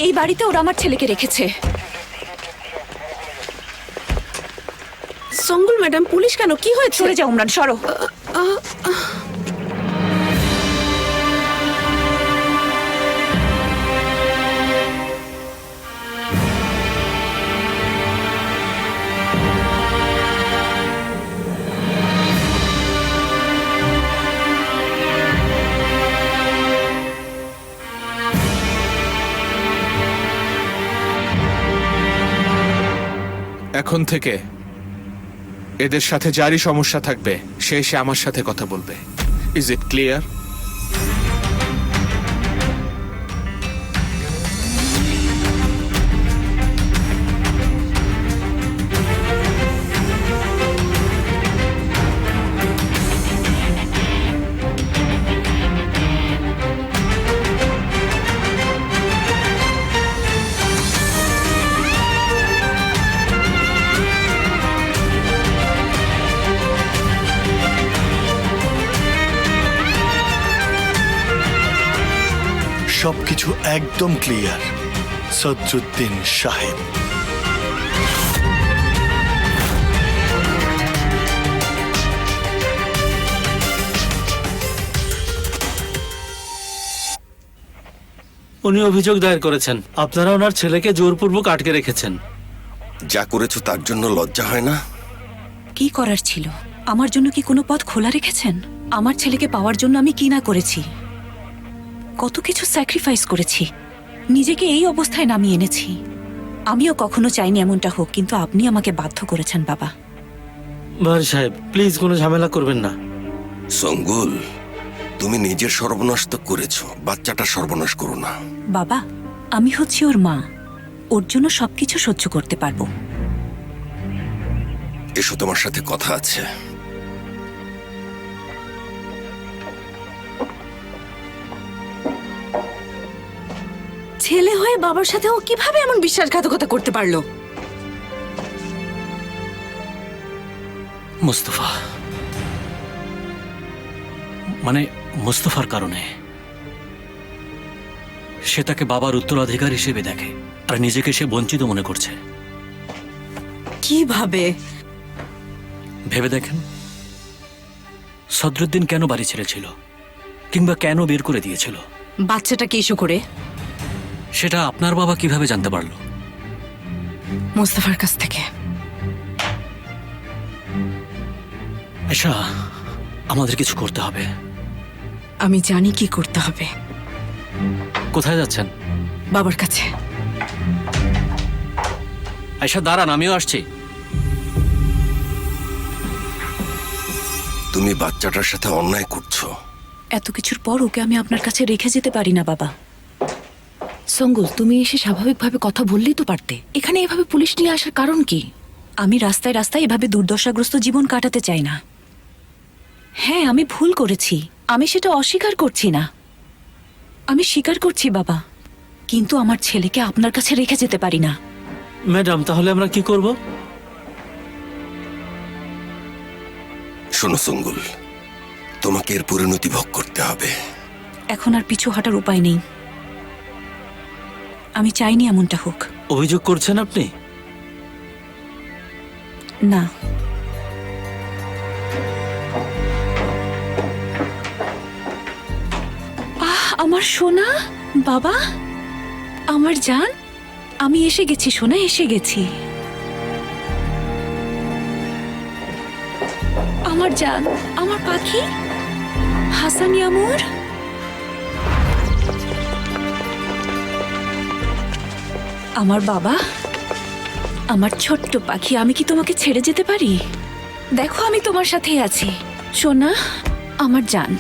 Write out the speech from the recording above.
এই বাড়িতে ওরা আমার ছেলেকে রেখেছে। সঙ্গুল ম্যাডাম, পুলিশ কেন? কি হয়েছে? সরে যাও উমরান, সরো। এখন থেকে এদের সাথে যারই সমস্যা থাকবে সে এসে আমার সাথে কথা বলবে। Is it clear? সবকিছু একদম ক্লিয়ার। সদরুদ্দিন সাহেব, উনি অভিযোগ দায়ের করেছেন আপনারা ওনার ছেলেকে জোরপূর্বক আটকে রেখেছেন। যা করেছো তার জন্য লজ্জা হয় না? কি করার ছিল? আমার জন্য কি কোনো পথ খোলা রেখেছেন? আমার ছেলেকে পাওয়ার জন্য আমি কি না করেছি, কত কিছু স্যাক্রিফাইস করেছি, নিজেকে এই অবস্থায় নামিয়ে এনেছি। আমিও কখনো চাইনি এমনটা হোক, কিন্তু আপনি আমাকে বাধ্য করেছেন বাবা। ভাই সাহেব, প্লিজ কোনো ঝামেলা করবেন না। সঙ্গুল, তুমি নিজের সর্বনাশ তো করেছো, বাচ্চাটা সর্বনাশ করো না। বাবা, আমি হচ্ছি ওর মা, ওর জন্য সবকিছু সহ্য করতে পারবো। এসো, তোমার সাথে কথা আছে। ছেলে হয়ে বাবার সাথে ও কিভাবে এমন বিশ্বাসঘাতকতা করতে পারলো? মুস্তফা, মানে মুস্তফার কারণে সে তাকে বাবার উত্তরাধিকার হিসেবে দেখে আর নিজেকে সে বঞ্চিত মনে করছে। কিভাবে? ভেবে দেখেন, সদরুদ্দিন কেন বাড়ি ছেড়েছিল কিংবা কেন বের করে দিয়েছিল? বাচ্চাটাকে ইস্যু করে সেটা আপনার বাবা কিভাবে জানতে পারলো? মোস্তফার কাছ থেকে। আয়শা, আমাদের কিছু করতে হবে। আমি জানি কি করতে হবে। কোথায় যাচ্ছেন? বাবার কাছে। আয়শা দাঁড়ান, আমিও আসছি। তুমি বাচ্চাটার সাথে অন্যায় করছো। এত কিছুর পর ওকে আমি আপনার কাছে রেখে যেতে পারি না বাবা। সঙ্গুল, তুমি এসে স্বাভাবিকভাবে কথা বললেই তো পারতে। এখানে এভাবে পুলিশ নিয়ে আসার কারণ কি? আমি রাস্তায় রাস্তায় এভাবে দুর্দশাগ্রস্ত জীবন কাটাতে চাই না। হ্যাঁ, আমি ভুল করেছি, আমি সেটা অস্বীকার করছি না, আমি স্বীকার করছি বাবা, কিন্তু আমার ছেলেকে আপনার কাছে রেখে যেতে পারি না। ম্যাডাম, তাহলে আমরা কি করব? শোনো সঙ্গুল, তোমাকে এর পরিণতি ভোগ করতে হবে। এখন আর পিছু হাঁটার উপায় নেই। আমি চাইনি এমনটা হোক। অভিযোগ করছেন আপনি? না, আমার সোনা বাবা, আমার জান, আমি এসে গেছি সোনা, এসে গেছি। আমার জান, আমার পাখি হাসান ইয়ামুর। আমার বাবা, আমার ছোট্ট পাখি, আমি কি তোমাকে ছেড়ে যেতে পারি? দেখো, আমি তোমার সাথেই আছি সোনা, আমার জান।